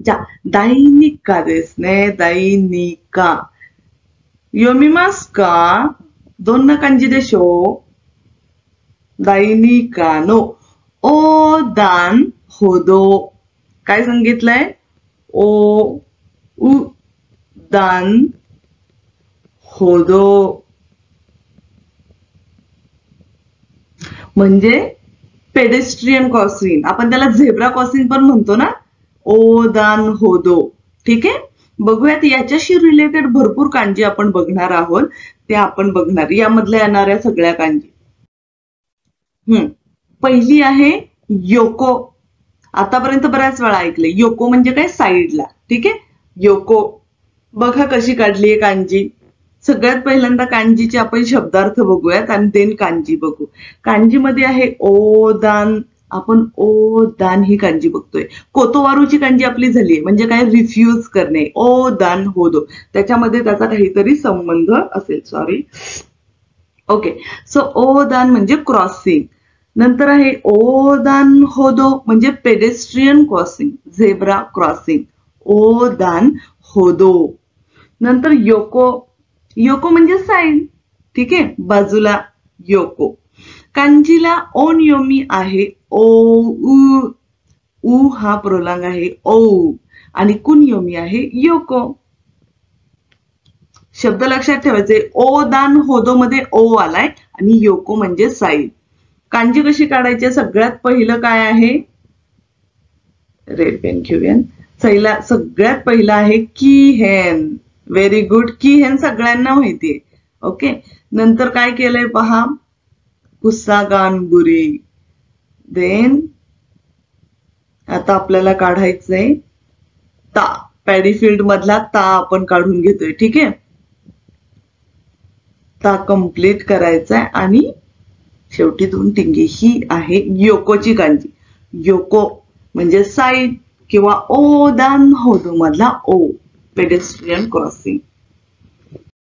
じゃあ、大日課ですね。大日課。読みますか？どんな感じでしょう？大日課の横断歩道。काय सांगितलंय? उडान होदो म्हणजे पेडेस्ट्रियन क्रॉसिंग. आपण त्याला झेब्रा क्रॉसिंग पण म्हणतो ना. ओदान होदो. ठीक आहे. बघूयात याच्याशी रिलेटेड भरपूर कांजी आपण बघणार आहोत. ते आपण बघणार यामधल्या येणाऱ्या सगळ्या कांजी. पहिली आहे योको. आतापर्यंत बऱ्याच वेळा ऐकले. योको म्हणजे काय? साईडला. ठीक आहे. योको बघा कशी काढलीये कांजी. सगळ्यात पहिल्यांदा कांजीचे आपण शब्दार्थ बघूयात आणि देन कांजी बघू. कांजीमध्ये आहे ओदान. आपण ओदान ही कांजी बघतोय. कोतोवारूची कांजी आपली झाली म्हणजे काय? रिफ्यूज करणे. ओदान होदो. त्याच्यामध्ये त्याचा काहीतरी संबंध असेल. सॉरी. ओके. सो ओदान म्हणजे क्रॉसिंग. नंतर आहे ओदान होदो म्हणजे पेडेस्ट्रियन क्रॉसिंग. Zebra crossing. ओदान होदो. नंतर योको. योको म्हणजे साईड. ठीक आहे. बाजूला योको. कांजीला ओनियोमी आहे ओ उ. उ हा प्रोलांग आहे ओ. आणि कुनियोमी आहे योको. शब्द लक्षात ठेवायचे. ओदान होदो मध्ये ओ आलाय आणि योको म्हणजे साईड. कांजी कशी काढायची? सगळ्यात पहिलं काय आहे? रेड पेन घेऊया. सगळ्यात पहिलं आहे कीहेन. Very good. कीहेन सगळ्यांना माहितीये. ओके. नंतर काय केलंय पहा? कुसागानबुरी. देन आता आपल्याला काढायचंय ता. पॅडीफिल्ड मधला ता आपण काढून घेतोय. ठीक आहे. ता कंप्लीट करायचाय आणि शेवटी दोन टिंगे. ही आहे योकोची कांजी. योको म्हणजे साईड किंवा ओदान होदो मधला ओ. Pedestrian crossing.